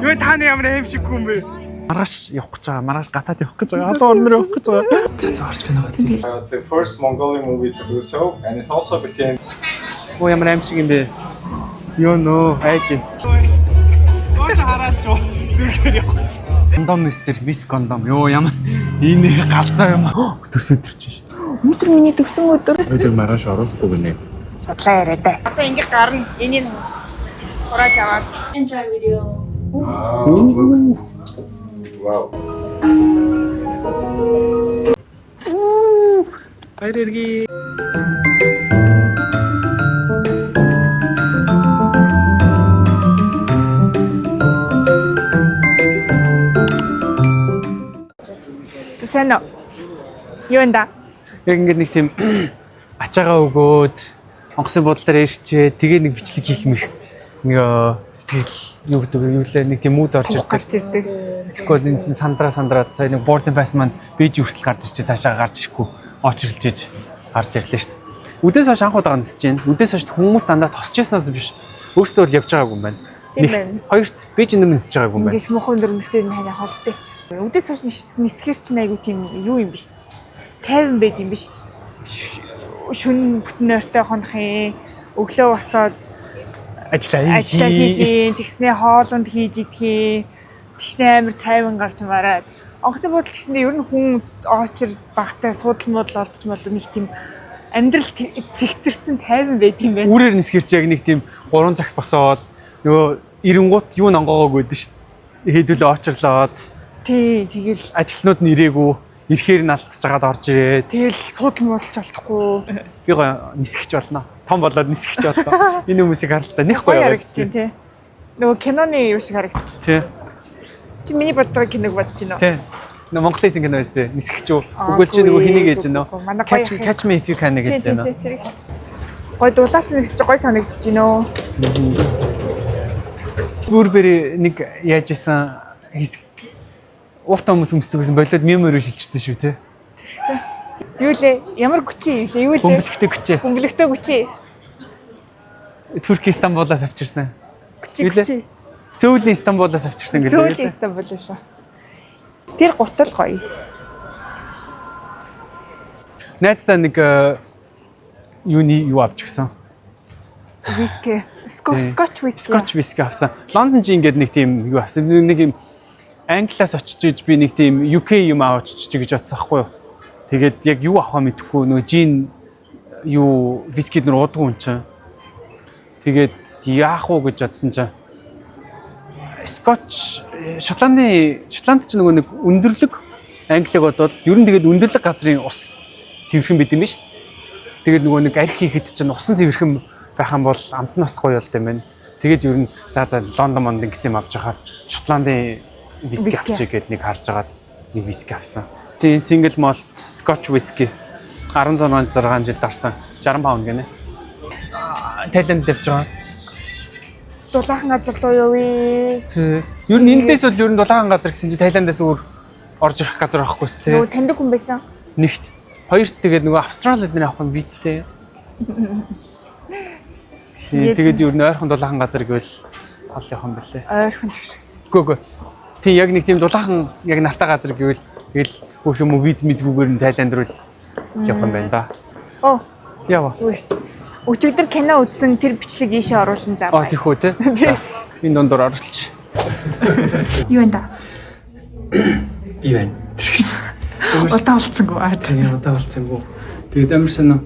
Юу та нар ямар аим шиг юм бэ? Маргааш явах гэж байгаа. Маргааш гатаад явах гэж байгаа. Одоо өнөр явах гэж байгаа. За орч кино үзье. The first Mongolian movie to do so, and it also became. Оо ямар аим шиг юм бэ? Юу нөө айж. Гоош хараад ч зүгээр явах. Кондом мис кондом. Йоо ямар энэ галзаа юм. Төс өдөрч шүү дээ. Өнөөдөр миний төгсөн өдөр. Өдөр маргааш оруулахгүй гинэ. Судлаа яриа да. Одоо ингэ гарна. Энийг хурааж аваад. Enjoy video. Wow. Хайрэрги. Сайн уу? Юу энэ да? Яг ингэ нэг тийм ачаагаа өгөөд онгоцны бодлоор ирчээ. Тэгээ нэг бичлэг хийх мэх нэг сэтгэл юу гэдэг юу лээ нэг тийм мууд орж ирдэг. Тэгэхгүй энэ чинь сандраад сая нэг boarding pass маань бэж хүртэл гарч ирчээ цаашаа гарч ирэхгүй очролж иж гарч ирлээ шүү дээ. Үдээс хойш анх удаа нисэж байна. Үдээс хойш хүмүүс дандаа тосч яснаас биш өөртөө л явж байгаагүй юм байна. Нэг хоёрт бэж өндөр нисэж байгаагүй юм байна. Ингээс мохон дөрмөлтэй нь хараа холдтой. Үдээс хойш нисгэр чинь айгу тийм юу юм биш. Тайван байд юм биш. Шүн бүтэн ойртой хонох юм. Өглөө босоод ажиллаа хийх, тэгснээ хоолунд хийж идэх, тэгснээ амар тайван гарч мараад. Онгоцны бодол ч гэсэндээ ер нь хүн очир багтай суудал модал олдч молдоо нэг тийм амьдрал цэгцэрсэн тайван байд юм байна. Үрээр нисгэрч яг нэг тийм 3 цагт босоод нөгөө эренгуут юу нангоогоо гэдэг шүү дээ. Хэдүүлээ очрлоод. Тий, тэгэл ажилтнууд нь ирээгүй, ирэхээр нь алдчихж байгаад орж ирээ. Тэгэл суудал модалж олдохгүй. Би гоё нисгэж болно. Том болоод нисгэж болно. Энэ хүмүүсийг харалтаа нэг гоё харагдаж байна тий. Нөгөө киноны юу шиг харагдчих. Тий. Чи миний бодож байгаа киног бодож байна уу? Тий. Нөгөө Монголын кино өстэй нисгэж үү. Үгүй чи нөгөө хэнийг ээж нөө. Catch me if you can гэж байна. Гоё дулаац нисгэж гоё санагдаж байна уу? Бүрбэр нэг яаж исэн хэсэг ууртаа хүмүүс өмсдөгсэн болоод мемороо шилжчихсэн шүү те. Тэгсэн. Юу лээ? Ямар хүчээ юу лээ? Юу лээ? Бөмбөлөгтэй хүчээ. Бөмбөлөгтэй хүчээ. Турк Истанбулаас авчирсан. Хүчээ. Сөүлийн Истанбулаас авчирсан гэдэг. Сөүлийн Истанбулаас. Тэр гутал гоё. Найдаа нэг юуны юу авчихсан. Виски. Скотч виски авсан. Лондон жин гэдэг нэг тийм юу авсан. Нэг юм Англиас очиж иж би нэг тийм UK юм аваач гэж бодсон аахгүй юу. Тэгээд яг юу авахаа мэдэхгүй нөгөө жин юу вискид нөр уудгүй юм чинь. Тэгээд яах уу гэж бодсон чинь Скотч Шотланд ч нөгөө нэг өндөрлөг Англиг бодвол ер нь тэгээд өндөрлөг газрын ус цэвэрхэн байд юм биш. Тэгээд нөгөө нэг арх хийхэд чинь усан цэвэрхэн байх юм бол амт нас гоё болт юм байна. Тэгээд ер нь за Лондон монд гэсэн юм авч байгаа. Шотландын виски авчиг гээд нэг харж агаад нэг виски авсан. Тийм single malt Scotch whisky 16 жилд орсон 60 паунд гинэ. Тайланд явж байгаа. Дулаахан газар доо юу вэ? Ер нь эндээс бол ер нь дулаахан газар гэсэн чи Тайландаас өөр орж ирэх газар байхгүй шүү дээ. Нөгөө таньдаг хүн байсан. Нэгт. Хоёрт тэгээд нөгөө Австралид нэр авах юм визтэй. Тэгээд ер нь ойрхон дулаахан газар гэвэл ол явах юм бэлээ. Ойрхон ч гэж. Үгүй. Тийм яг нэг тийм дулаахан яг нартай газар гэвэл тэгэл бүх юм виз мэдгүйгээр нь Тайланд руу явах юм байна да. Оо. Ява. Өчигдөр кино үзсэн тэр бичлэг ийшээ оруулсан заа. Тийх үү те. Энэ дондор оруулч. Юу энэ да? Би байна. Удаа болцсонгүй. Тийм удаа болцсонгүй. Тэгээд амар сонио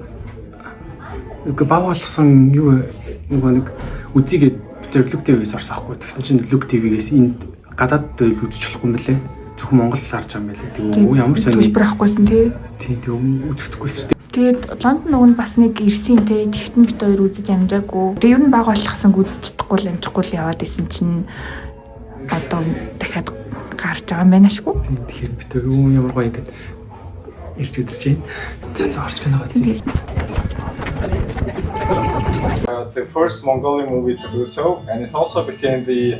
нэг бав болгосон юу нөгөө нэг үзийгээд битэр лүг ТV-гээс орсон ахгүй. Тэгсэн чинь лүг ТV-гээс энд гадаад байл үзэж болохгүй юм бэлээ. Зөвхөн Монгол харж байгаа юм байлээ. Тэгээ ямар сонио хэлбэр авахгүйсэн тий. Тийм тэг үзэхдэггүйсэн. Тэгээд Лондон нөгөө нь бас нэг ирсэн те тэгтэн бит хоёр үзэж амжаагүй. Тэгээ ер нь баг болгосон үзэж чадахгүй л амжихгүй л яваад исэн чинь одоо дахиад гарч байгаа юм байна шгүй. Тэгэхээр бит хоёр ямар гоё ингэж ирж үзэж байна. За орч кино үзье. The first Mongolian movie to do so, and it also became the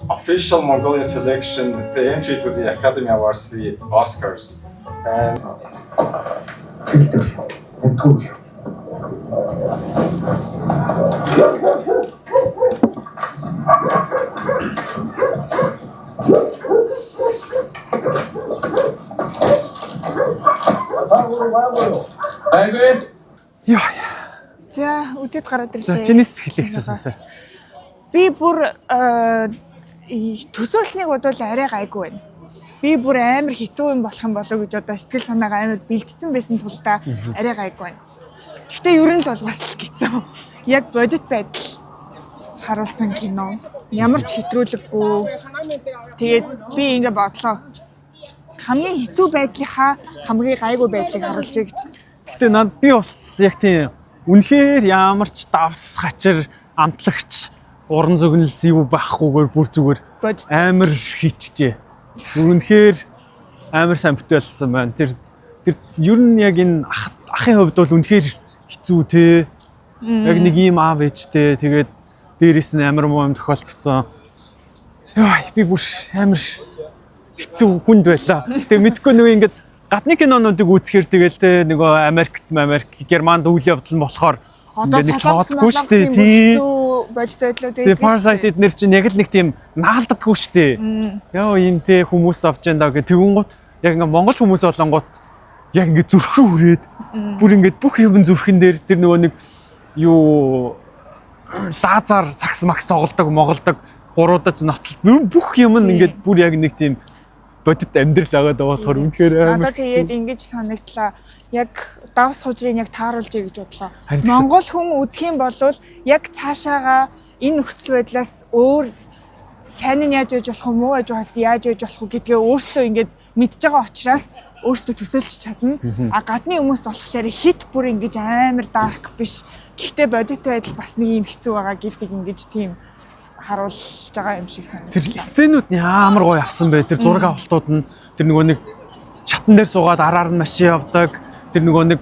official Mongolian selection, the entry to the Academy Awards, the Oscars. And Яа. За үдэд гараад За ирлээ. чиний сэтгэлээ хэлсэн. Би бүр төсөөлснийг бодвол арай гайгүй байна. Би бүр амар хэцүү юм болох юм болов гэж одоо сэтгэл санаагаа амар бэлдсэн байсан тулдаа арай гайгүй байна. Гэхдээ ер нь л бол бас л хэцүү. Яг бодит байдал харуулсан кино. Ямар ч хэтрүүлэггүй. Тэгээд би ингээ бодлоо. Хамгийн хэцүү байдлынхаа хамгийн гайгүй байдлыг харуулж гэж. Гэтэ над би бол яг тийм үнэхээр ямар ч давс хачир амтлагч уран зөгнөлс юу байхгүйгээр бүр зүгээр Бодит. амар хийчихжээ. Үнэхээр амар сайн бүтээлсэн байна. Тэр ер нь яг энэ ахын хувьд бол үнэхээр хэцүү те. Яг нэг ийм аав ээжтэй тэгээд дээрээс нь амар муу юм тохиолдсон. Яа би бүр амар хэцүү хүнд байлаа. Тэгээ мэдгүй нөгөө ингээд гадны кинонуудыг үзэхээр тэгэл те нөгөө Америк, Германд үйл явдал нь болохоор Одоо нэг солонгос тоодгүй шүү дээ тий. бодит байдлууд Тэгээ Parasite эднэр чинь яг л нэг тийм наалддаггүй шүү дээ. Яа энэ те хүмүүс авч яндаа гэх тэгүнгут яг ингээ монгол хүмүүс болонгот яг ингээ зүрх рүү хүрээд бүр ингээ бүх юм зүрхэн дээр тэр нөгөө нэг юу лазар сакс макс тоглодог, моголдог, хуруудаж нотлол бүх юм нь ингээ бүр яг нэг тийм бодит амьдрал агаад байгаа болохоор үнэхээр амар. надад тэгээд ингэж санагдлаа. Яг давс хужрыг яг тааруулж гэж бодлоо. Харин Монгол хүн үзэх юм бол яг цаашаага энэ нөхцөл байдлаас өөр сайн нь яаж яж болох вэ, муу яаж яж болох вэ гэдгээ өөрсдөө ингэж мэдж байгаа учраас өөрсдөө төсөөлж чадна. А гадны хүмүүс болохоор хит бүр ингэж амар дарк биш. Гэхдээ бодит байдал бас нэг юм хэцүү байгаа гэдэг ингэж тийм харуулж байгаа юм шиг санагдав. Тэр сценүүд нь ямар гоё авсан бэ? Тэр зураг авалтууд нь тэр нөгөө нэг шатан дээр суугаад араар нь машин явдаг. Тэр нөгөө нэг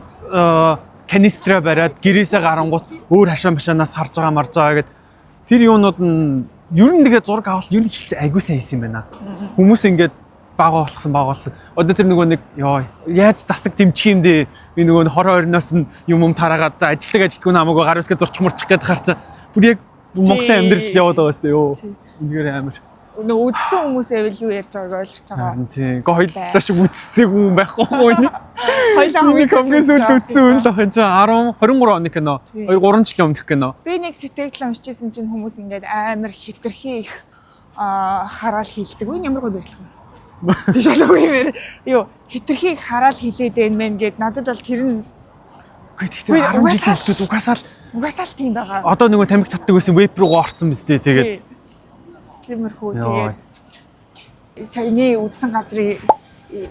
канистра бариад гэрээсээ гарангуут өөр хашаа машинаас харж байгаа марж байгаа гэд тэр юунууд нь ер нь тэгээ зураг авалт ер нь хилцээ айгуу сайн хийсэн юм байна. Хүмүүс ингээд бага болсон. Одоо тэр нөгөө нэг ёо яаж засаг дэмчих юм дээ. Би нөгөө хорон орноос нь юм тараагаад за ажилтдаг намайг гар үсгээ зурч мурчих гээд харцаа. Бүр яг Монголын амьдрал яваад байгаа сте ёо. Үнээр амар. Нөгөө үдсэн хүмүүс эвэл юу ярьж байгааг ойлгож байгаа. Тийм. Гэхдээ хоёулаа шиг үдсэх хүн байхгүй юу? Хоёлаа хамгийн сүүлд үдсэн үйл ах энэ 10 23 оны кино. 3 жилийн өмнөх кино. Би нэг сэтгэл уншижсэн чинь хүмүүс ингээд амар хитрхи их хараал хийлдэг. Энэ ямар гоё барилга вэ? Биш болов юу хитрхи хараал хийлээд байна мэн гэд надад бол тэр нь гэхдээ 10 жилийн өмнөд угаасаа л тийм байгаа. Одоо нөгөө тамхи татдаг байсан веб руу орсон биз дээ тэгээд тиймэрхүү тэгээд саяны үдсэн газрын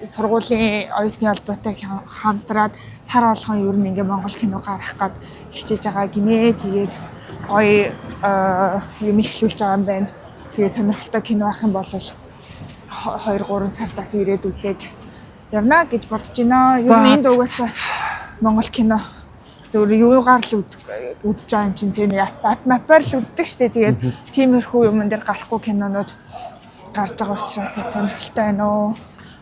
сургуулийн оюутны холбоотой хамтраад сар болгон ер нь ингээ Монгол кино гаргах гээд хичээж байгаа гинэ. Тэгээд гоё юм ихлүүлж байгаа юм байна. Тэгээд сонирхолтой кино авах юм бол 2-3 сардаас ирээд үзээд явна гэж бодож байна. Ер нь энд угаасаа Монгол кино зөв юугаар л үзэж байгаа юм чинь тийм мапаар л үздэг штэ. Тэгээд тиймэрхүү юмн дээр гарахгүй кинонууд гарч байгаа учраас сонирхолтой байна уу.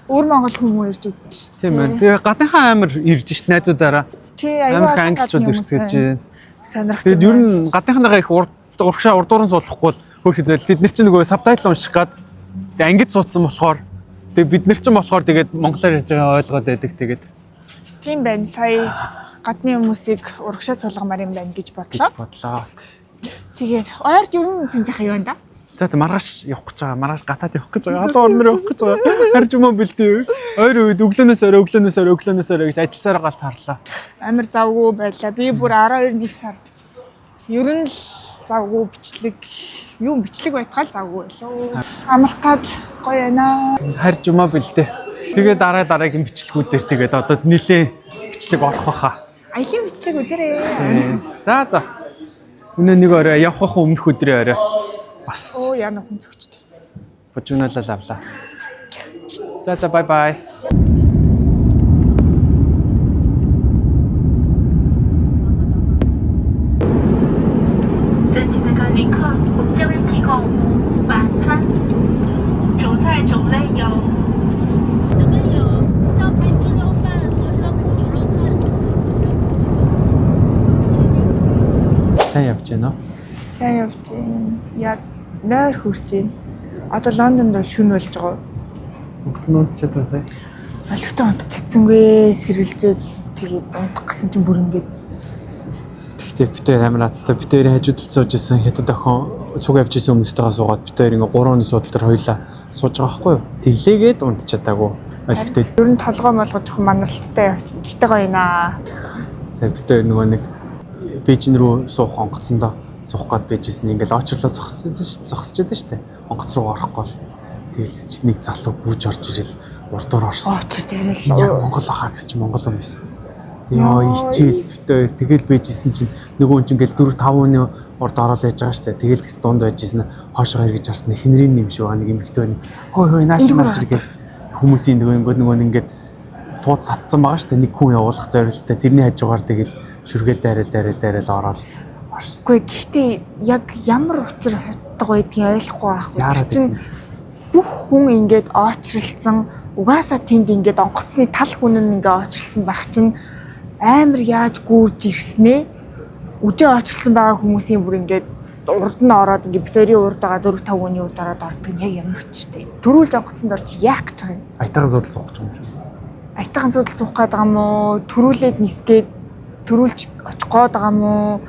Өөр Монгол хүмүүс ирж үздэг штэ. тийм байна. Тэгээ гадныхаа амир ирж штэ найзуудаараа. Тий аюу англичууд ирж байна. Сонирхолтой. Тэгээд ер нь гадныхаагаа их урагшаа урдууран суулгахгүй бол хөөх хэзээ тэд нар чинь нөгөө сабтайтл унших гад ангид суудсан болохоор тэгээд бид нар чинь болохоор тэгээд монголоор ярьж байгаа ойлгоод байдаг тэгээд тийм байна. Сая гадны хүмүүсийг урагшаа суулгамаар юм байна гэж бодлоо. Тэгээд ойрд ер нь сайн юу байна да? За маргааш явах гэж байгаа. Маргааш гатаад явах гэж байгаа. Одоо орноор явах гэж байгаа. Харж юм бэлдээ. Ойр үед өглөөнөөс орой гэж ажилласаар гал таарлаа. Амар завгүй байлаа. Би бүр 12 сард ер нь л завгүй бичлэг байтгаал завгүй байлоо. Амрах гад гоё байна. Харж юм бэлдээ. Тэгээ дараагийн бичлэгүүдээр тэгээд одоо нилээ бичлэг орох баха. Аялын бичлэг үзээрэй. За. Өнөө нэг орой явах өмнөх өдрийн орой бас. Оо яна хүн зөгчд. Божигналаа авлаа. За бай.尊敬的各位客，我们将为提供晚餐，主菜种类有。我们有招牌鸡肉饭和酸苦牛肉饭。 Сайн явж байна уу? Сайн явж байна. Яг нойр хүрч байна. Одоо Лондонд шүн болж байгаа. Өгтнүүд ч одоо сая. Олигтой онт чадсангүй сэрэлзээд Тэгээд унтах гэсэн чинь бүр ингээд Тэгтээ бид хоёр амар наацтай бид хоёрын хажууд л сууж исэн хятад охин цуг авч исэн хүмүүстэйгээ суугаад бид хоёр ингээ 3 суудал дээр хоёлаа сууж байгаа байхгүй юу. Тэглээгээд унтчаатаагүй ойлгохтой. ер нь толгой молгож жоохон маналттай явчихсан. Гэтэ гоё наа. За бид хоёр нөгөө нэг Бээжин рүү суух онгоцондоо суух гээд байжсэн ингээл очрлол зогсчиход штэ. Онгоц руу орохгүй бол тэгэлс чи нэг залуу гүйж орж ирэл урдуур орсон. Монгол ахаа гэсэн чи монгол юм байсан. Яа ичээл битээ тэгэл байжсэн чинь нөгөө хүн чинь ингээл 4 5 хүний урд ороод байж байгаа штэ. Тэгэл гэс дунд байжсэн хоошоо эргэж харсан хинрийн юм шиг байгаа нэг эмэгтэй нэг хой нааш гэл хүмүүсийн нөгөө ингээд тууц татсан байгаа штэ. Нэг хүн явуулах зорилттой тэрний хажуугаар тэгэл шүргээл дайрал ороод орсон. Үгүй гэхдээ яг ямар учир хутдаг байдгийг ойлгохгүй байхгүй. Бүх хүн ингээд оочролцсон угаасаа тэнд ингээд онгоцны тал хүн нь ингээд оочролцсон байх чинь амар яаж гүрж ирснээ үдээ оочролцсон байгаа хүмүүсийн бүр ингээд урд нь ороод ингээд битэрийн урд байгаа 4 5 хүний урд ороод ордог нь яг ямар учиртай. Төрүүлж онгоцонд орч яах гэж байгаа юм. Айтайхан судал суух гэж юм шүү. Айтайхан судал суух гээд байгаа юм уу? Төрүүлээд нисгээд төрүүлж очих гээд байгаа юм уу?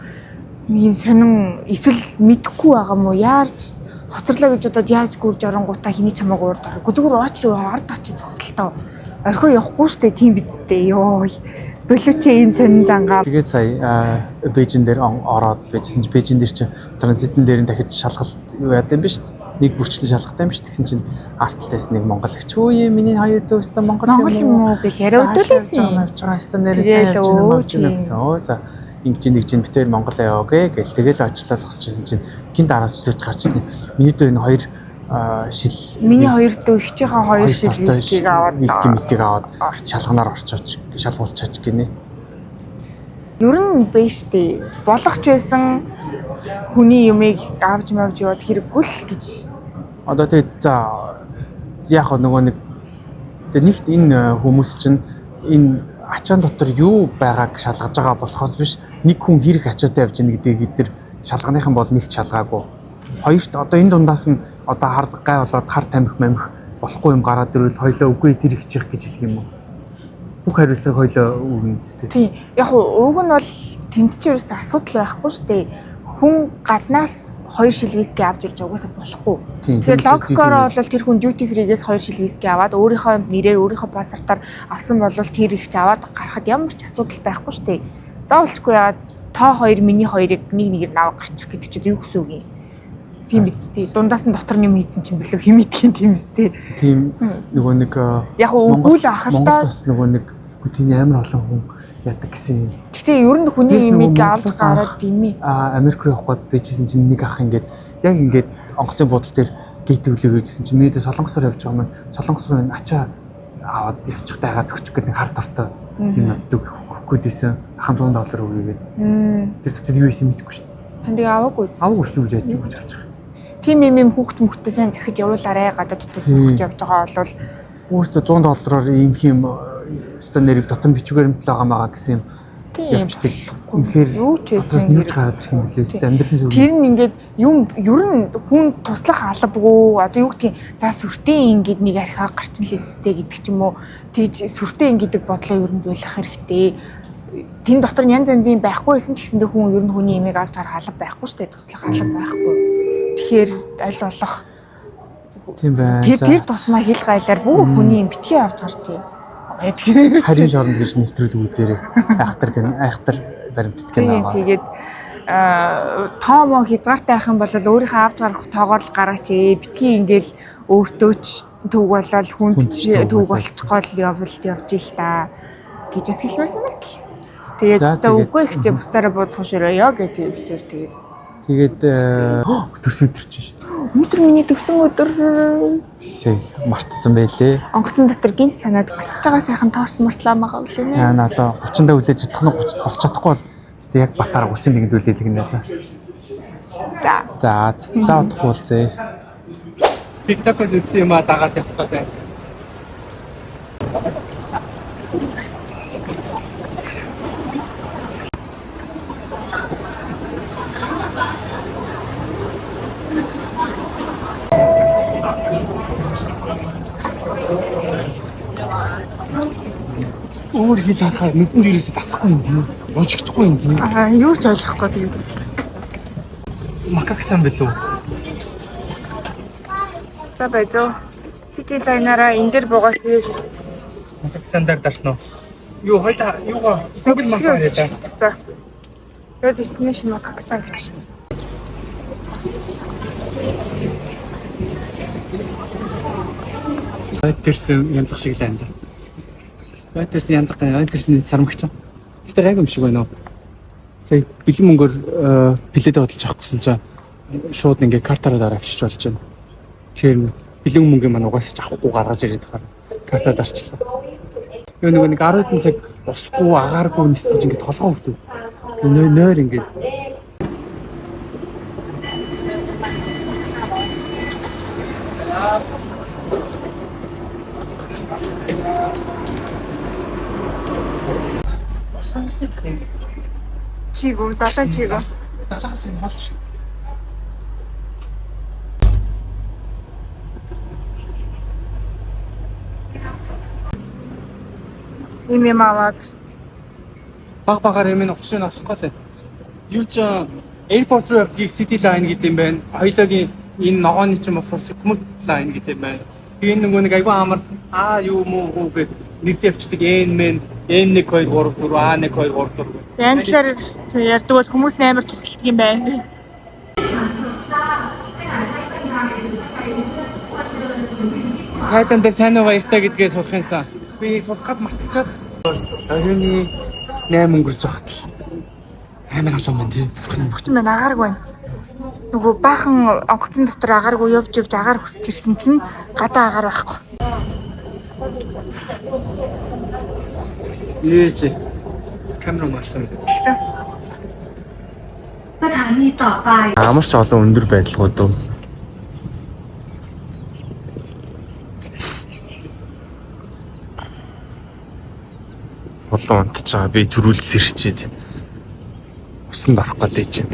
Ийм сонин эсвэл мэдхгүй байгаа юм уу? Яарч хоцорлоо гэж бодоод яаж гүрж оронгуудаа хиний чамааг урд орох. Зүгээр очроо ард очиж зогсолтоо. Орхио явахгүй штэ тийм бидтэй. Йоо. Болооч ийм сонин зангаа. Тэгээд сая Бээжин дээр ороод байжсэн чинь Бээжин дээр чинь транзитэн дээр нь дахиж шалгалт юу яд юм бэ штэ. Нэг бүрчлэн шалгахтай юм штэ. Тэгсэн чинь артлаас нэг монголч үе миний хоёр дүүстэ монгол юм уу гэж яриа өдөлөөсөн. Авч байгаа стан нэрээ сайн авч гэнэ гэсэн. Өөсөө ингэж нэг битээр Монгол яваа гээл тэгэл очлоо зогсчихсэн чинь гин дараас үсэж гарч ирнэ. Миний дөө энэ хоёр шил миний хоёр дөө ихчийнхээ хоёр шил вискиг аваад шалганаар орчооч шалгуулчаач гинэ. Ер нь биш дээ. Болгоч байсан хүний юмыг авч мавж яваад хэрэггүй л гэж. Одоо тэгээд за яг нөгөө нэгт энэ хүмүүс чинь энэ ачаан дотор юу байгааг шалгаж байгаа болохоос биш нэг хүн хэрэг ачаатай явж байгаа гэдгийг эдгээр шалганыхан бол нэгт шалгаагүй. Хоёрт одоо энэ дундаас нь одоо хард гай болоод хар тамхи мамх болохгүй юм гараад ирвэл хоёлоо үгүй тэр их чих гэж хэлэх юм уу? Бүх хариуцлага хоёлоо өгнө үстэй. Тийм. Яг уг нь бол тэмд ч ерөөс асуудал байхгүй шүү дээ. Хүн гаднаас 2 шил виски авч ирж угаасаа болохгүй. Тэгэхээр логикоор бол тэр хүн duty free-гээс 2 шил виски аваад өөрийнхөө нэрээр өөрийнхөө пассвортоор авсан бол тэр ихч аваад гарахад ямар ч асуудал байхгүй шүү дээ. Заавалчгүй яагаад та хоёр миний хоёрыг нэг наваа гарчих гэдэг чинь юу гэсэн үг юм? Тийм биз дээ. Дундаас нь дотор юм хийсэн чинь билүү химэдгийн тийм үстэй. Тийм нөгөө нэг яг үгүй л ахалтаа Монголд бас нөгөө нэг тийм амар олон хүн яадаг гэсэн. Гэхдээ ер нь хүний имийг авч гараад димээ. Америк руу явах гээд байжсэн чинь нэг ах ингээд онгоцны буудлын дээр гейт өглөөгөөжсэн чинь миний солонгосоор явж байгаа маань солонгос руу ачаа аваад явчих тайгаад өгчих гэдэг нэг хард ортой юм наддаг өгөх гээдсэн $100 өгөөгээд. Тэр зөвхөн юу юм мэдэхгүй шүү. Хандыг аваагүй. Аваагүй шүү гэж яаж өгч авчих. Тийм юм хүүхд мөхтөө сайн захиж явуулаарэ гадаад дотор сууж явж байгаа бол өөртөө $100-оор ийм хэм өстө нэрийг дотор бичгээр юмтлаа байгаа гэсэн юм явцдаг. Үнэхээр дотроос нь юуч гараад ирэх юм бэлээ өстө амьдралын зүг. Тэр нь ингээд юм ер нь хүн туслах албагүй одоо юу гэдгийг за сүртэй ингээд нэг архиа гарчин л эцтэй гэдэг ч юм уу тийж сүртэй ингээд бодлоо ер нь болох хэрэгтэй. Тэн дотор янз янзын байхгүйсэн ч гэсэндээ хүн ер нь хүний имийг авч гарах алба байхгүй шүү дээ туслах алба байхгүй. Тэгэхээр аль болох тийм байна. Тэр тусмаа хэл гайлаар бүх хүний юм битгий авч гарчээ. Харин шоронд гэж нэвтрүүлэг үзээрэй. Айхтар баримтат гэнэ. Тэгээд тоомоо хязгаартай байх юм бол өөрийнхөө авч гарах тоогоор л гараач ээ. Битгий ингээл өөртөө ч төв болол хүнд төв болчихгоо л явж ил та гэж бас хэлмээр санагдал. Тэгээд үгүй ихчээ бусдаараа бууцах ширээё гэдэг тэгээд өдөрс өдөрч шүү дээ. Өнөөдөр миний төгсөн өдөр тийшээ мартцсан байлээ. Онгоцон дотор гинт санаад алхаж байгаа сайхан торт мортлаа магаа үлээ нэ. Яа одоо 30-д үлээж чадах нь 30 болж чадахгүй бол тест яг батаар 31-нд үлээлэх нэ за. За удахгүй бол зээ. TikTok-оос үзсэн юм дагаад явах гэдэг. өөр хэл харахаар нүдэнд ирээсээ тасахгүй юм тийм. Логиктгүй юм тийм. Юу ч ойлгохгүй тэгээд. Макаксан билүү? За байжоо. City Line-аараа энэ дээр буугаад хийс. Макаксан дээр дарсан уу? Юу хоёлаа юугаа Google Map-аар яа. За. Тэгээд destination макаксан гэж. Тэрсэн янзах шиг л байна да. Тэрсэн янзах гай тэрсэн сармагч. Гэтэ гайгүй юм шиг байна уу? Сая бэлэн мөнгөөр пледэ хөдөлж авах гэсэн чинь шууд ингээ картаараа дараа авчиж болж байна. Тэр бэлэн мөнгөний маань угаасаа ч авахгүй гаргаж ирээд байгаа. Картаа дарчлаа. Юу нэг 10 хэдэн цаг усгүй агааргүй нисэж ингээ толгоо өвдөв. Нойр ингээ Чигүү, далайн чигүү. Далаас энэ хол шүү. Ийм аваад багаар юм уучрыг авахгүй л. Юу ч airport руу явдгийг City Line гэдэг юм байна. Хоёлоогийн энэ ногооны ч юм уу Commute Line гэдэг юм байна. Би энэ нөгөө нэг айгүй амар юу муу гэдэг нэрлээ явчихдаг N1 2 3 4 A1 2 3 4. англиар ярьдаг бол хүмүүс амар тусалдаг юм байна. Тайлан дээр сайн уу баяртай гэдгээ сурах юмсан. Би сурах гад мартчихад оройны 8 өнгөрч захт. Амар халуун байна тий. Бүгд мэн агааргүй байна. Нөгөө баахан онгоцон дотор агааргүй явж агаар хүсэж ирсэн чинь гадаа агаар байхгүй. Ээж камера малсан. Амар ч олон өндөр байдалгууд уу. Олон унтж байгаа. Би төрүүлж сэрчээд усанд орох гэдэг чинь.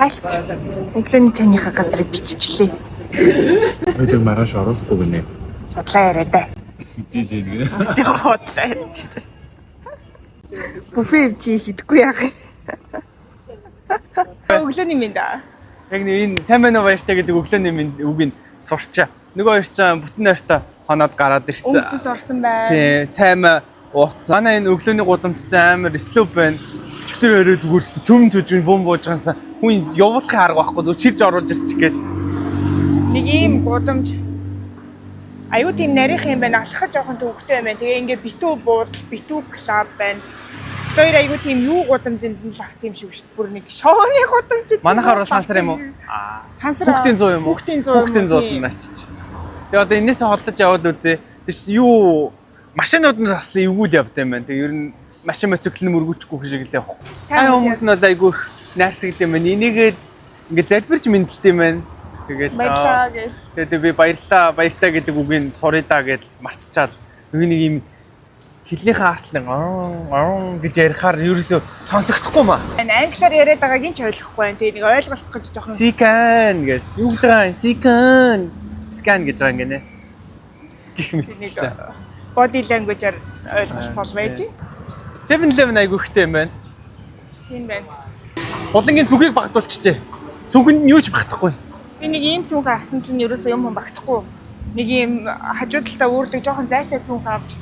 Гайх. Өглөөний цайныхаа газрыг биччихлээ. Өдөр маргааш оруулахгүй гинэ. Судлаа яриад аа. Хэдий Тэ хотлаа яриад. Буфе чи хийдэггүй яах юм. Өглөөний минь да. Яг энэ сайн байна уу баяртай гэдэг өглөөний минь үгийг сурчаа. Нөгөө хоёр ч бүтэн нойртой хоноод гараад ирсэн. Өвдөс орсон бай. Тий, цаймаа ууц. Манай энэ өглөөний гудамж ч амар слоп байна. Өчтөр өрөө зүгээр төм төжин бөм бууж гансан. Хүн явуулахын арга байхгүй. Зүгээр чирж оруулж ирчих гээл. Нэг ийм гудамж аюу тийм нарийнх юм байна. Алхах жоохон төвөгтэй юм байна. Тэгээ ингээ битүү буудал, битүү клуб байна. Тэр аюу тийм юу гудамжинд нь л авц юм шиг шүү дээ. Бүр нэг шоуны гудамж. Манайхаар бол сансар юм уу? Сансар. Хүүхдийн 100 юм уу? Хүүхдийн 100. Хүүхдийн 100 нь ачиж. Тэгээ одоо энээсээ холдож яваад үзье. Тэр чи юу машинууд нь аслын эвгүүл явдаг юм байна. Тэгээ ер нь машин моцикл нь мөргүүлчихгүй шиг л явах. Таа хүмүүс нь бол айгүй их найрсагл юм байна. Энийгээ ингээл залбирч мэдлэлт юм байна. Тэгээд баярлаа гэж. Тэгээд би баярлаа, баяртай гэдэг үгийг суръя да гэж мартчихаал. Нэг юм хэлнийхээ артлан гэж ярихаар ерөөсөө сонсогдохгүй маа. Англиар яриад байгааг нь ч ойлгохгүй байна. Тэгээ нэг ойлголцох гэж жоохон Сикан гэж. Юу гэж байгаа юм? Сикан. Скан гэж байгаа юм гинэ. Гэх мэтчлээ. body language-аар ойлголцол байж. 7-Eleven айгуу ихтэй юм байна. Тийм байна. Булангийн зүгийг багтуулчихжээ. Зүгэнд нь юу ч багтахгүй. Би нэг ийм цүнх авсан чинь ерөөсөө юм багтахгүй. Нэг ийм хажуу талдаа үүрдэг жоохон зайтай цүнх авч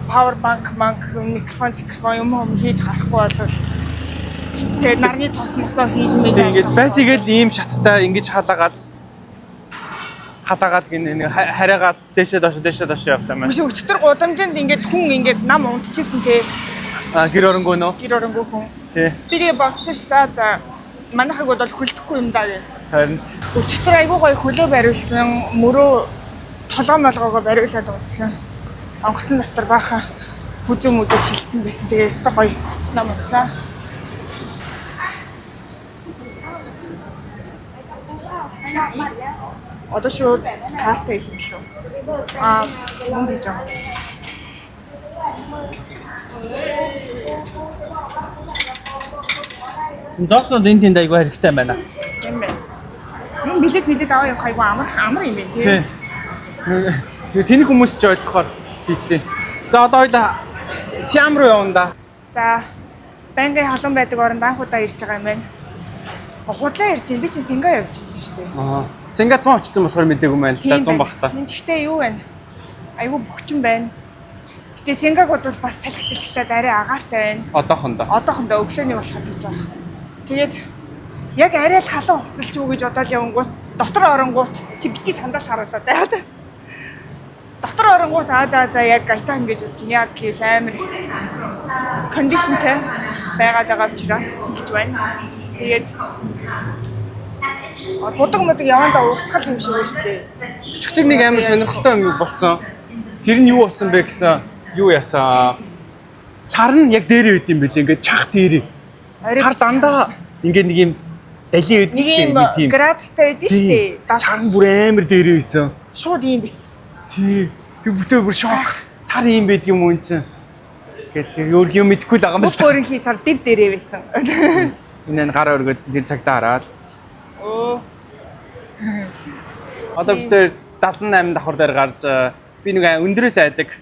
power bank, микрофон юм хийж гарахгүй бол тэгээд нарны тос мосоо хийж мэж байгаа. Ингээд байсгээл ийм шаттай ингэж халаагаад гинэ хараагаад дэшээ доош явтаа маань. Биш өчтөр гудамжинд ингээд хүн ингээд нам унтчихсэн те. Гэр оронгоо нөө. Гэр оронгоо хүн. Тий. Тэгээ бодсон ш за манайхаг бол хөлдөхгүй юм даа гэ. Харин өчтөр айгуу гоё хөлөө бариулсан мөрөө толгой молгоогоо бариулаад унтсан. Онгоцон дотор баахан хүзүү мүдэ чилсэн байсан. Тэгээ өстө гоё ном унтлаа. Одоо шууд картаа хийх юм шүү. Мөнгө хийж байгаа. Доктор энэ тэнд айгүй хэрэгтэй байна. Тийм байна. Энэ билет аваа явах айгүй амар юм байна тийм. Юу тэний хүмүүс ч ойлгохоор хийцээ. За одоо хоёлаа Сиам руу явна да. За банкын халуун байдаг оронд анх удаа ирж байгаа юм байна. Худлаа ирж байна. Би чинь Сингапур явж ирсэн шүү дээ. Сингапур очсон болохоор мэдээгүй байна. 100 бах та. Гэхдээ юу байна? Айгүй бөхчин байна. Гэтэ Сингапурд бол бас салхилаад арай агаартай байна. Одоохондоо өглөөний болохоор гэж байгаа. Тэгээд яг арай л халуун хувцалж юу гэж бодоод явангууд дотор оронгууд чи бити сандал харуулаад байгаад. Дотор оронгууд за яг гайтаа ингэж бодож байна. Яг гэл амар кондишнтэй байгаа учраас гэж байна. Тэгээд бодог явандаа уусгал юм шиг байна шүү дээ. Өчигдөр нэг амар сонирхолтой юм болсон. Тэр нь юу болсон бэ гэсэн юу ясаа. Сар нь яг дээрээ байд юм бэлээ. Ингээд чах дээрээ. Сар дандаа ингээд нэг юм далийн байд шүү дээ. Нэг тийм градустай байд шүү дээ. Сар бүр амар дээрээ байсан. Шууд юм биш. Тий. Тэг бүтээ бүр шок. Сар юм байд юм уу энэ. Гэтэл өөр юм мэдгүй л байгаа юм л. Өөрийнхөө сар дэв дээрээ байсан. Энэ гар өргөдсөн тэр цагтаа хараад. Одоо бүтээ 78 давхар дээр гарч би нэг өндрөөс айдаг.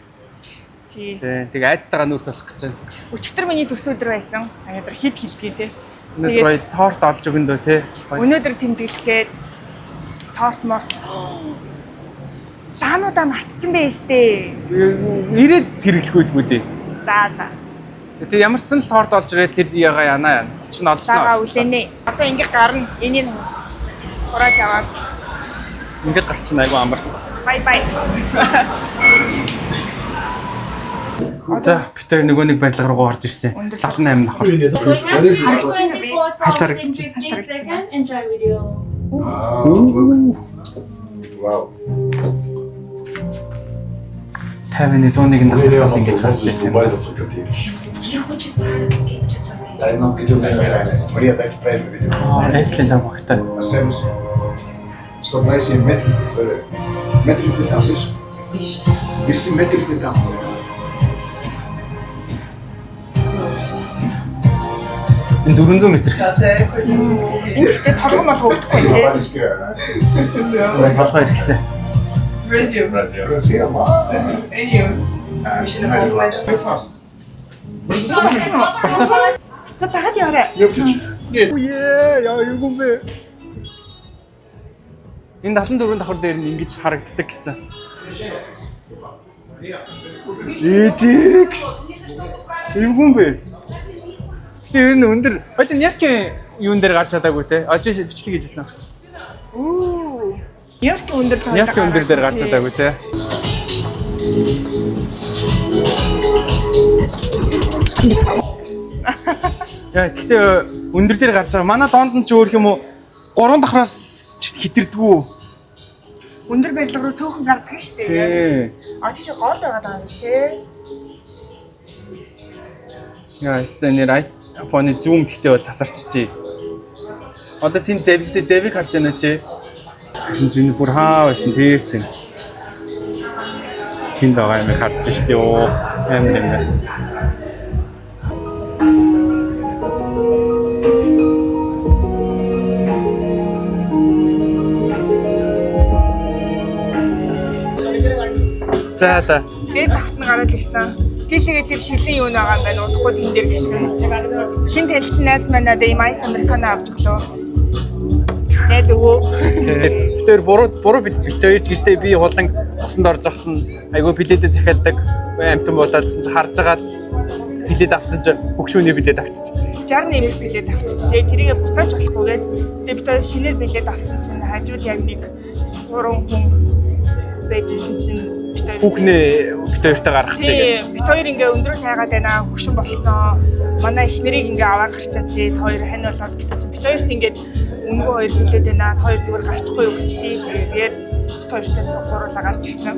Тий. Тэгээ айцтайгаа нүрт болох гэж байна. Өчигдөр миний төрс өдөр байсан. Аядар хит хэлбээ те. Өнөөдөр торт олж өгөндөө те. Өнөөдөр тэмдэглэхэд торт морт. Лаануудаа мартсан байж тээ. Ирээд хэрэглэхгүй л мэдээ. За. Тэгээ ямар ч сан л торт олж ирээд тэр яана. Чинь олсноо. Лага үлэнэ. Одоо ингэ гарна. Энийг хурааж аваад. Ингээд гарчихна айгу амар. Бай. За, битэр нөгөө нэг барилга руу орж ирсэн. 78 давхар. Enjoy video. Wow. 50-ны 100-ыг давхар ингэж гарч ирсэн. Não video bem, Maria dá de prémio video. Эфлэн зам багтай. Hacemos. Estou mais em metro de tal, isso? Isso metro de tal. Энэ 400 м гэсэн. Энэ ихтэй толгой мал хөвдөхгүй Não те. vai escrever. Толгой ирсэн. Brazil. Brasil, And you? Bem fácil. За дахиад яваарай. Үе, яа юу бэ? Энэ 74 давхар дээр нь ингэж харагддаг гэсэн. Ээжик. Юу бэ? Тэгээ энэ өндөр. Хоёул яг юун дээр гарч чадаагүй те. Очиж бичлэг хийжсэн юм. Яг өндөр тал. Яг өндөр дээр гарч чадаагүй те. Яа гэхдээ өндөр дээр гарч байгаа. Манай лонд нь ч өөр юм уу 3 давхраас ч хитэрдэггүй. Өндөр барилга руу төөхөн гардаг шүү дээ. Тий. Тийш гол байгаа даа шүү дээ. Яа, стэнэр iPhone-ы зүүм гэхдээ бол тасарчжээ. Одоо тийм зэвиг харж байна чи. Энэ бүр хаа байсан тэр тийм. Тэнд байгаа юм харж штэ ёо. Амар юм байна. За та. Тэгээд багт нь гараад ирсэн. Тийшээгээ тэр шилийн юу байгаа юм байна. Удахгүй тэн дээр гიშгэн. Шинэ танилцсан найз маань надад ийм айс американо авч өглөө. Найд өвөө. Тэр буруу бид хоёр гэртээ би хулан усанд орж авах нь айгүй билетэд захиалдаг. Амтан болоод харж байгаа л билет авсан ч хөгшүүний билет авчиж. 60 нэмэлт билет авчиж. Тэгээд тэрийгэ буцааж болохгүйгээд тэгээд бид хоёр шинээр билет авсан чинь хажууд яг нэг 3 хүн байжсэн чинь Хүүхнээ бид хоёртай гаргах чигээ. Бид хоёр ингээ өндрөөс хайгаад байна. Хөгшин болцсон. Манай эхнэрийг ингээ аваад гарчаач. Хоёр хань болоод гэсэн чинь бид хоёрт ингээ Өнгөө хоёр хилээд байна. Хоёр зүгээр гарчихгүй юу гэжтэй. Тэгээд хоёртой цугууруулаа гарч ирсэн.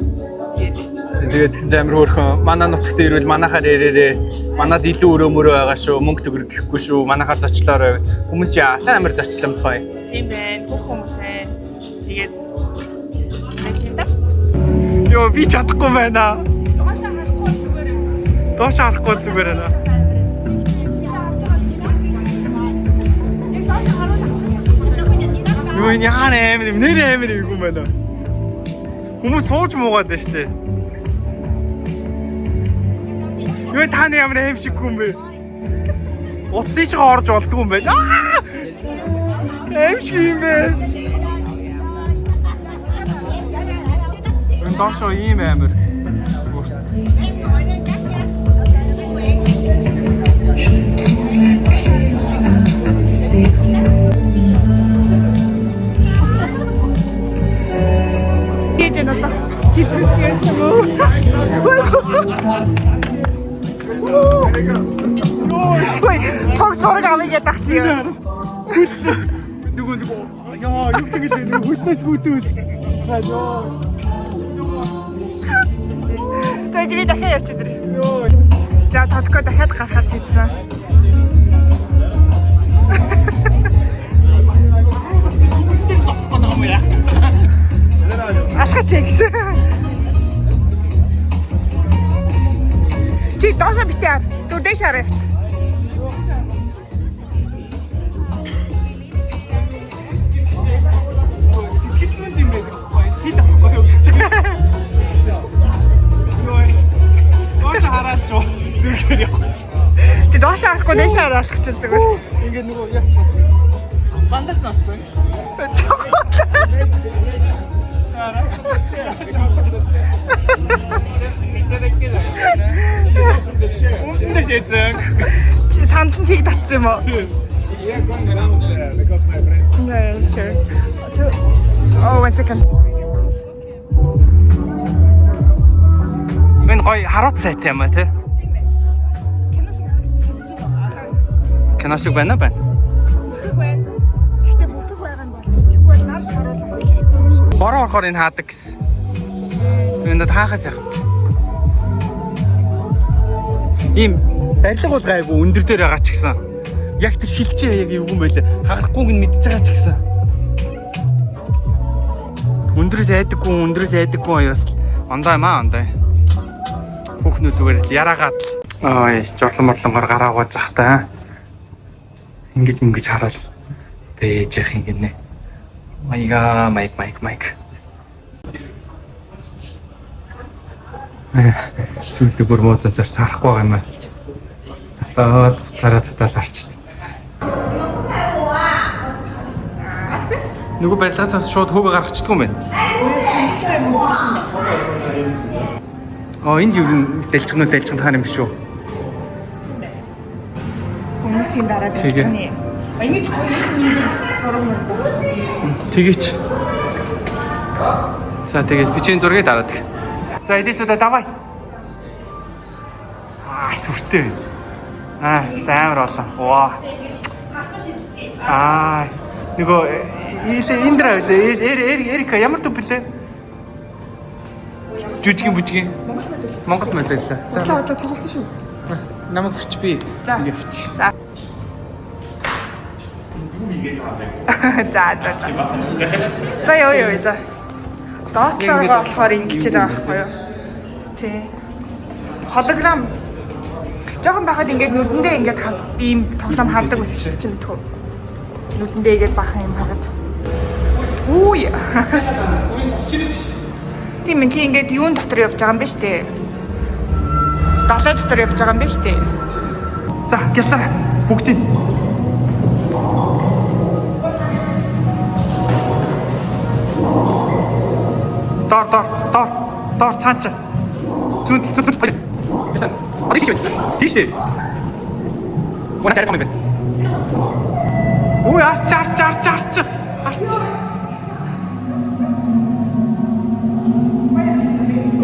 Тэгээд тэгсэн чинь амар хөөрхөн манай нутагт ирвэл манахаар ярээрээ манад илүү өрөөмөрөө байгаа шүү мөнгө төгрөг гэхгүй шүү манахаар зочлоорой хүмүүс яа сайн амар зочломтой Тийм байна. Бүх хүмүүсээ тэгээд мэдээ. ёо би чадахгүй байна доош харахгүй зүгээр байна юу энэ яа нээр амар юм байна хүмүүс сууж муугаад байна штэ юу та нар ямар аим шиг хүн бэ утсын шиг орж болдгүй юм байна аим шиг юм бэ энэ доошоо ийм амар Ой, цог зураг авъя гэдэг чи. Нөгөө яа юу гэдэг нэг хүйтнээс хүйтүүс. Тэгээд би дахиад явчихдаг. За тодко дахиад гарахаар шийдсэн. Ашгач гэсэн. Чи доош битээ. Түдэж шаравч. Ти доош харахгүй дэш харах гэж зүгээр. Ингээд нөгөө яа. Бандаж нассан. Үндэ шийдсэн. Чи сандан чиг татсан юм уу? Yeah, going around because my friends. Yeah, sure. Oh, 1 second. Мен гоё харуут сайтай юм а тий. Кино шиг байна байна. Гэхдээ бүрхэг байгаа нь болж байгаа. Тэгэхгүй нар шаруулах хэрэгтэй юм шиг. Бороо орохоор энэ хаадаг гэсэн. Энэ таахаас яах вэ? Ийм барилга бол гайгүй өндөр дээр байгаа ч гэсэн. Яг тэр шилжээ яг юу юм бэ лээ. Хагарахгүйг нь мэдчихэж байгаа ч гэсэн. Өндрөөс айдаггүй хоёроос ондоо юм аа ондоо. Хүүхнүүд зүгээр л яраагаад ой жорлон морлонгоор гараа угааж ах та. Ингэж хараал бэж явах юм гинэ. Майга майк. Сүлдө бүр мууцаар царахгүй байгаа юм аа. Татаад цараа татаад арчиж. Нөгөө барилгаас шууд хөөгө гаргачихдаг юм байна. Энд юу дэлжгэн тахаар юм биш үү? Хүмүүсийн дараа дэлжгэн. Ингэж зураг мөрөв. Тэгээч. За тэгээс би чинь зургийг дараад. За эдээс удаа давай. Сүртэй. Стамер болоо. Ваа. Нөгөө Индра Эрика ямар төв блэ? Жүжигэн. Монгол мэдээлэл. За тоглосон шүү. Намайг хүч би. Ингээ хүч. За. За ёо. Доотлогоо болохоор ингэчээд байгаа байхгүй юу? Тий. Холограм. Жохон байхад ингээд нүдэндээ ингээд ийм тоглоом хардаг байсан шүү дээ мэдхүү. Нүдэндээ ингээд бахан юм хараад. Үе. Тийм чи ингээд юун дотор явж байгаа юм ба штэ. Далай дотор явж байгаа юм ба штэ. За гялтаа бүгдийг. Дор цаанч. Зүүн. Тийш. Мөн чарах юм бэ? Ой, арч.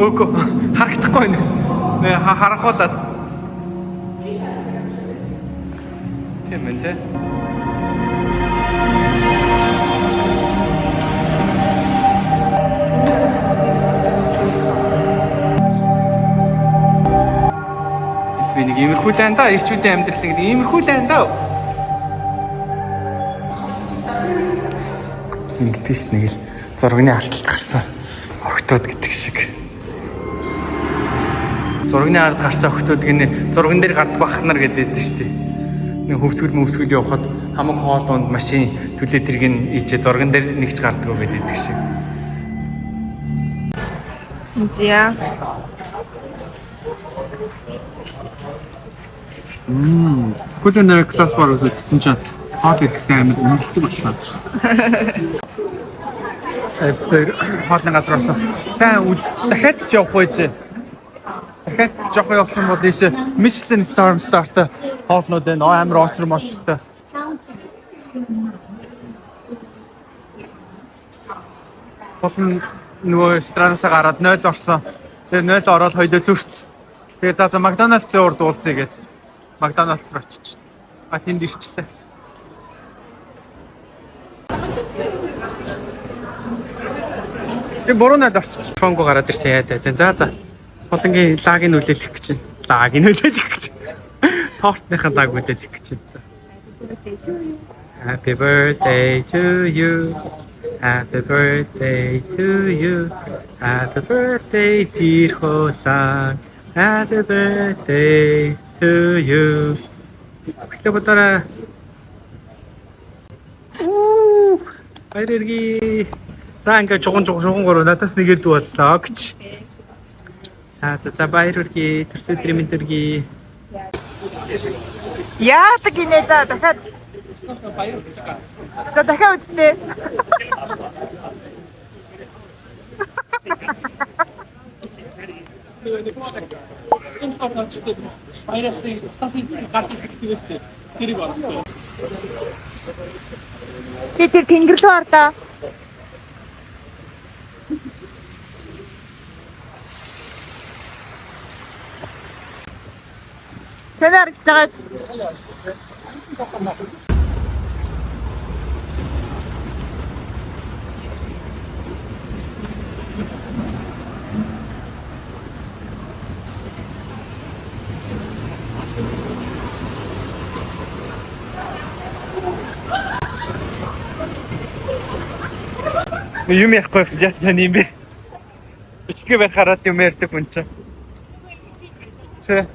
Өкө харагдахгүй нэ. Нэ харахуулаад. Тийм ээ. Иймэрхүү лайн да ирчүүдийн амьдрал гэдэг иймэрхүү лайн да. Ингэдэж ш нэг л зургийн ардталд гарсан охтууд гэдэг шиг. Зургийн ард гарсан охтууд гинэ зурган дээр гардаг бах нар гэдэг шүү дээ. Нэг хөвсгөл явахад хамаг хоолоонд машин төлөө тэргийг ичээ зурган дээр нэгч гардаг гэдэг шиг. Зя. Culinary class бар үзсэн чинь хоол идэхтэй амар өндөрлөг болсон. Сая дээр хоолны газар орсон. Сайн үз дахиад ч явах байж. Дахиад жоох явсан бол ийш Michelin Star-тай хоолнууд энэ амар очор мочтой. Хоолн нөгөө ресторанаас гараад 0 орсон. Тэгээ 0 ороод хоёлоо зөрч. Тэгээ за McDonald's-ийн урд уулзъя гэд. McDonald's руу очиж. А тэнд ирчлээ. Би буруу найд орчих. Фонго гараад ирсэн яа даа. За. Холонгийн лагийг нөлөөлөх гэж байна. Лагийг нөлөөлөх гэж. Тортныхаа лаг нөлөөлөх гэж байна. Happy birthday to you. Happy birthday to you. Happy birthday dear Hosan. Happy birthday to you. Хүслээ бодорой. Баярги. За ингээ жуган надаас нэгэд боллоо гэж. За баярги. Төрсөдрийн мэндэрги. Яадаг гинэ за дахиад. За дахиад үзнэ. Чи тэр тэнгэр рүү ардаа. Сэнэр жагаад. Юм ярихгүй байсан жас юм бэ. Ичгээ барихаараа юм ярьдаг хүн чинь. Тэ.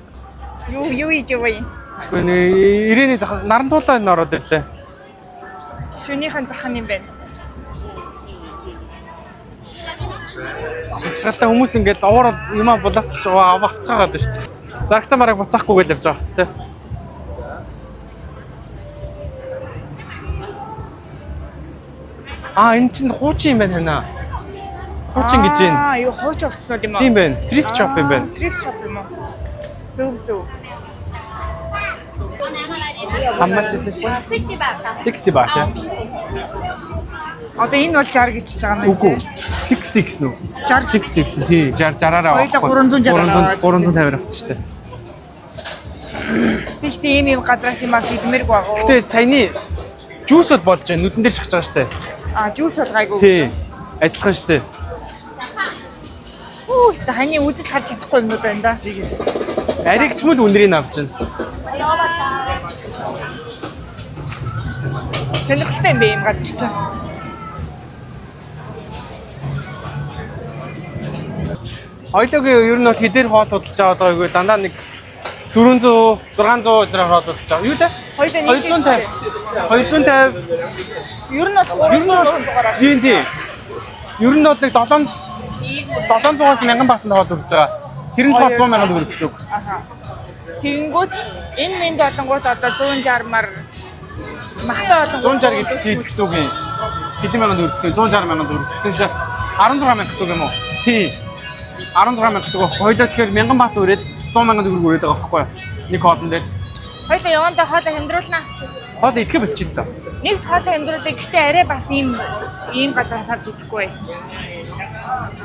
Юу ийж вэ? Ирээний нарантуулаа н ороод ирлээ. Шөнийхэн захын юм байна. Чигшгалтай хүмүүс ингээд уурал юмаа булаацч авцгаагаад байна шүү дээ. Зарагцаа мараг буцаахгүй гэж явж байгаа хөт тэ. Энэ чинь хуучин юм байна ханаа. Хуучин гэж юм. Юу хууч овцнууд юм аа? Тийм байна. Thrift shop юм байна. Thrift shop юм аа? Зөв. How much is this one? 60 baht. Одоо энэ бол 60 гэж чиж байгаа юм Үгүй. 60 гэсэн үү? 60 гэсэн. Тий, 60-аараа авах. 350 авсан шүү дээ. Би тийм юм газраас юм аа идмэрг байгаа. Гэтэ саяны жуус бол болж байна. Нүдэн дээр шахаж байгаа шүү дээ. Жуус бол гайгүй. Тий. Адилхан шүү дээ. Өстө ханы үзэж харж чадахгүй юм байна да. Аригч мөл үнэрийг авч байна. Сонирхолтой юм бэ юм гадчих чинь. Хоёлоогийн ер нь бол хэдээр хоол худалж аваад байгаагүй дандаа нэг 400 600 эдгээр хоол худалж аваа. Юу те? 250. Ер нь бол 300 Тийм. Ер нь бол нэг 700-аас 1000 баасан хоол худалж байгаа. Тэр нь 100,000 төгрөг гэсэн үг. Тэгэнгүүт энэ мэнд болонгууд одоо 160-аар махтай болонгууд 160 гэдэг чинь гэсэн үг юм. Хэдэн мянган төгрөг гэсэн 160,000 төгрөг. Тэгэхээр 16,000 гэсэн үг юм уу? Тий. 16,000 гэсэн үг. Хоёулаа тэгэхээр 1000 баат өрөөд 100,000 төгрөг өрөөд байгаа байхгүй юу? Нэг хоолн дээр. хоёулаа явандаа хоолоо хямдруулнаа. Хоол идэхэ болчих та. Нэг хоолоо хямдруулдаг гэхдээ арай бас ийм газраас харж идэхгүй.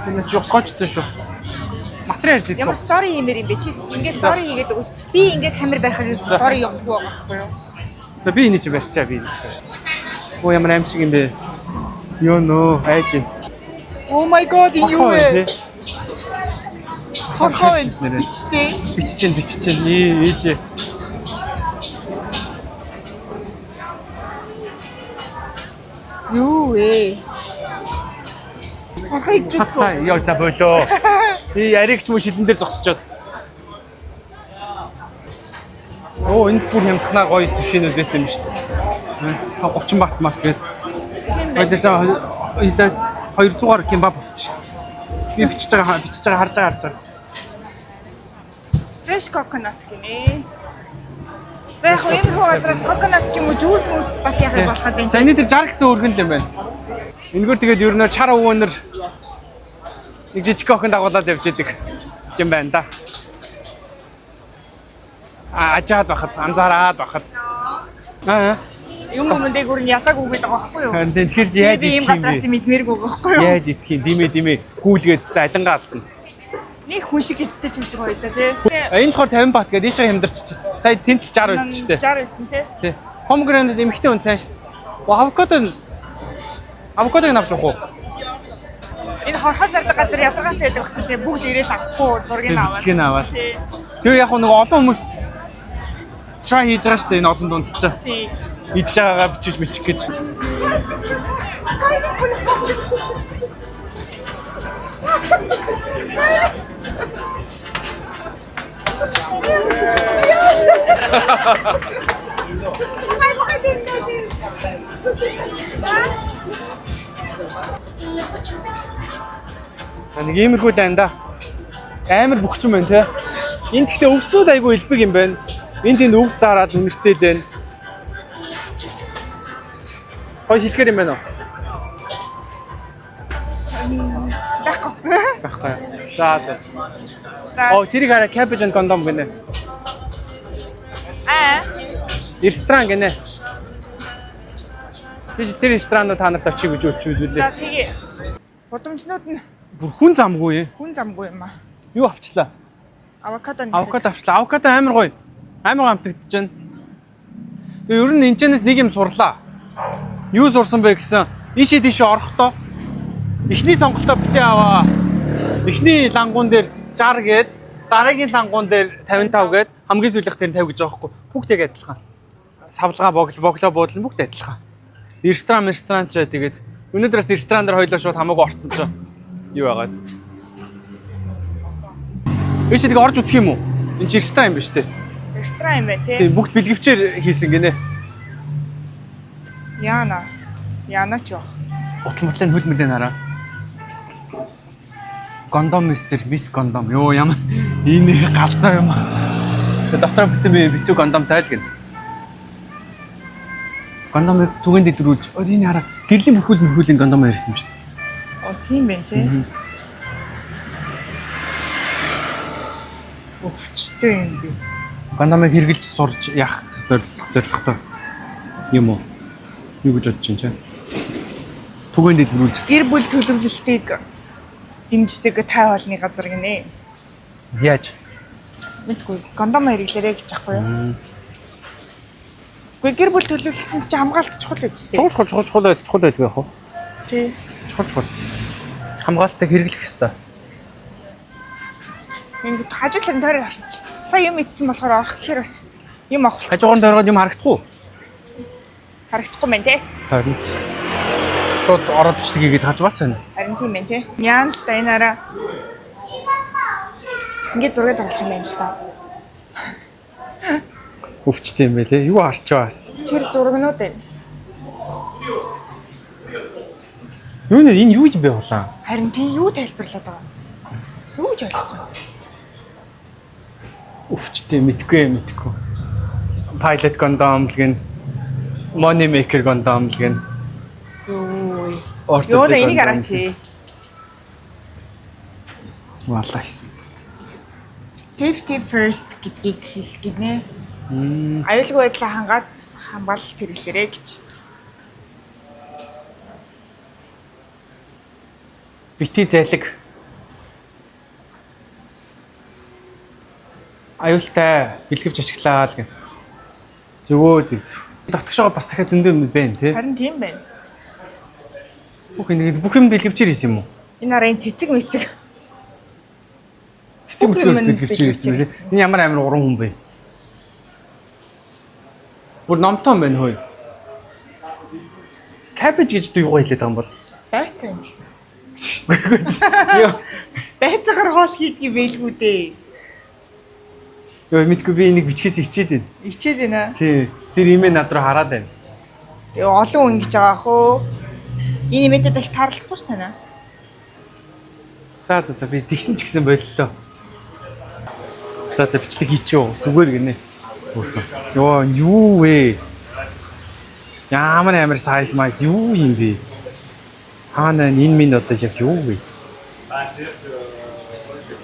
Энэ ч ёсгоочсон шүү. Материал зэт. Ямар стори хиймэр юм бэ? Чи ингээд стори хийгээд өгөөч. Би ингээд камер барихаар юу стори явахгүй байгаа байхгүй юу? За би энийг чи барьчаа би. Оо ямар аимшиг юм бэ? Ёо нөө айж. Oh my god энэ юу вэ? Хохоо бичтэй. Биччихээн. Ээж. Юу вэ? Ахыг Хатаа яа за болоо. Би яригч муу шилэн дээр зогсчод. Оо энэ бүр хямднаа гоё сүшинүүд байсан юм шүү дээ. 30 бат мат гээд. Ойлоо илээ 200-аар кимбап авсан шүү дээ. Би бичиж байгаа харж байгаа. Fresh coconut гинэ. Яг энэ хөөдрөөс coconut ч юм уу juice мөс бас яхах болоход байна. За энэ дээр 60 гэсэн өргөн л юм байна. Энэгээр тэгээд ер нь чар өвөнөр нэг жижиг охин дагуулад явж идэг юм байна да. Ажаад байхад, анзаараад байхад. Юм өмнөд гүр нь ясаг үгээд байгаа байхгүй юу? Тэгэхээр яаж ийм идэх юм гадраас бэ? мэдмээргүй байгаа байхгүй юу? Яаж идэх юм? Димээ гүйлгээд алингаа алдна. Нэг хүн шиг идтэй ч юм шиг байлаа тий. Энэ болохоор 50 бат гэдэг ийшээ хямдарч. Сая тэнд 60 байсан шүү дээ. 60 байсан тий. Тий. Помгрант эмхтэй хүн цааш. Авокадог навч уу? Энэ хорхол зардаг газар ялгаатай байдаг хэрэгтэй тий. Бүгд ирээл авахгүй зургийг аваад. Бичгийг аваад. Тэгээ яг нэг олон хүмүүс try хийж байгаа шүү дээ энэ олон дунд ч. Тий. Идж байгаагаа бичиж мэчих гэж. Нэг иймэрхүү дандаа амар бөхчөн байна те. Энд гэхдээ өвсүүд айгүй элбэг юм байна. Энд энэ өвс зараад үнэртэй байна. Хой хэлэхэр юм байна уу? Байхгүй. За. Оо тэрийг хараа cabbage and condom гэнэ. Ресторан гэнэ. Тэр ресторанд та нарт очиж гэж үзүүлээ. За тэгээ. Гудамжнууд нь Бүр хүн замгүй. хүн замгүй юм аа. Юу авчлаа? Авокадо. Авокадо авчлаа. Авокадо амар гоё. Амар амтагдаж байна. Тэгээ ер нь энэчнээс нэг юм сурлаа. Юу сурсан бэ гэсэн ийшээ тийшээ орохдоо эхний сонголтоо битээ аваа. Эхний лангуун дээр 60 гээд дараагийн лангуун дээр 55 гээд хамгийн сүүлийнх дээр 50 гэж байгаа байхгүй. Бүгд яг адилхан. Савлгаа боглоо буудлын бүгд адилхан. Ресторан ч тэгээд өнөөдрөөс ресторан дээр хоёлоо шууд хамаагүй орцсон ч юу байгаа зү. Эш тэгээ орж үзэх юм уу? Энэ чи ресторан юм биш үү? Ресторан юм байна тий. Тийм бүгд бэлгэвчээр хийсэн гинэ. Яана ч яах. Утламтлын хөл мөлөө нараа. Кондом мис кондом. Йоо ямар энэ галзуу юм. Доктор битүү кондом тайл гэнэ. Кондом түгэнд дэлгэрүүлж. Энэ хараа гэрлийн мөрхүүлийн кондом ярьсан юм шүү дээ. Оо тийм байх тий. Өвчтэй юм би. Кондомыг хэрглэж сурж яах зорилготой юм уу? Юу гэж бодож чинь? Түгэнд дэлгэрүүлж. Гэр бүл төлөвлөлтийг дэмждэг тай хоолны газар гинэ. Яаж? Мэдгүй кондом хэрэглээрэй гэж аахгүй юу? Гэхдээ гэр бүл төлөвлөлтөнд чи хамгаалт чухал үстэй. Чухал байдаг яах вэ? Тий. Чухал. Хамгаалтыг хэрэглэх ёстой. Ингээд хажуудлын тойроор харч. Сая юм идсэн болохоор орох гэхээр бас юм авах. Хажуугаар тойроод юм харагдах уу? Харагдахгүй мэн те. Харин. Шууд ороод бичлэг хийгээд хаж бас байна. Харин тийм мэн те. Яан л та энэ араа. Ингээд зураг тавих юм байна л та. Өвчтэй юм байлээ. Юу харчаа бас. Тэр зурагнууд байна. Юу нэ энэ юу юм бэ улаан? Харин тийм юу тайлбарлаад байгаа юм? Юу ч ойлгохгүй. Өвчтэй мэдгүй. Pilot кондом л гэн. Money maker кондом л гэн. Юу нэ энийг араач. Валайс. Safety first гэдгийг хэлэх гинэ. Аюулгүй байдлаа хамгаалалт хэрэглээрэй гэж. Бити зайлэг. Аюултай бэлгэвч ашиглаа л гэн. Зөвөө. Татгшаа бас дахиад зөндөө юм байна тий. Харин тийм байна. Бүх юм бэлгэвчээр хийсэн юм уу? Энэ арын цэцэг мэцэг. Цэцэг бэлгэвчээр хийсэн тий. Энэ ямар амар уран хүн бэ? Бүр номтой байна хөөе. cabbage гэж юу хэлээд байгаа юм бол? Байцаа юм шүү. Йоо. Байцаагаар хоол хийдгийг байлгүй дээ. Йоо мэдгүй би энийг бичгээс хичээд байна. Ичээд байна. Тий. Тэр имээ над руу хараад байна. Тэгээ олон ингэж байгаа хөө. Энэ имэдэ дахиж таарлахгүй ш танаа. За би тэгсэн ч гэсэн боллоо. За бичлэг хийчихв. Зүгээр гинэ. Йоо юу вэ? Ямар амар сайз маяг юу юм бэ? Хаана энэ минь одоо яг юу вэ?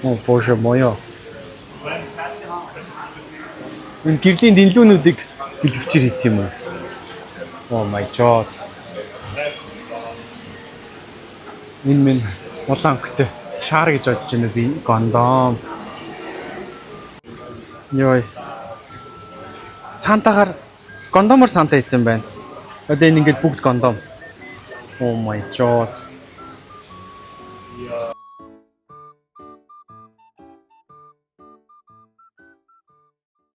Оо боже моё. Энэ гэрлийн дэнлүүнүүдийг бэлгэвчээр хийсэн юм уу? Oh my god. Энэ минь улаан өнгөтэй шаар гэж бодож байна би гондом. Йой. Сантагаар гондомор санта хийсэн байна. Одоо энэ ингээд бүгд гондом. Oh my god.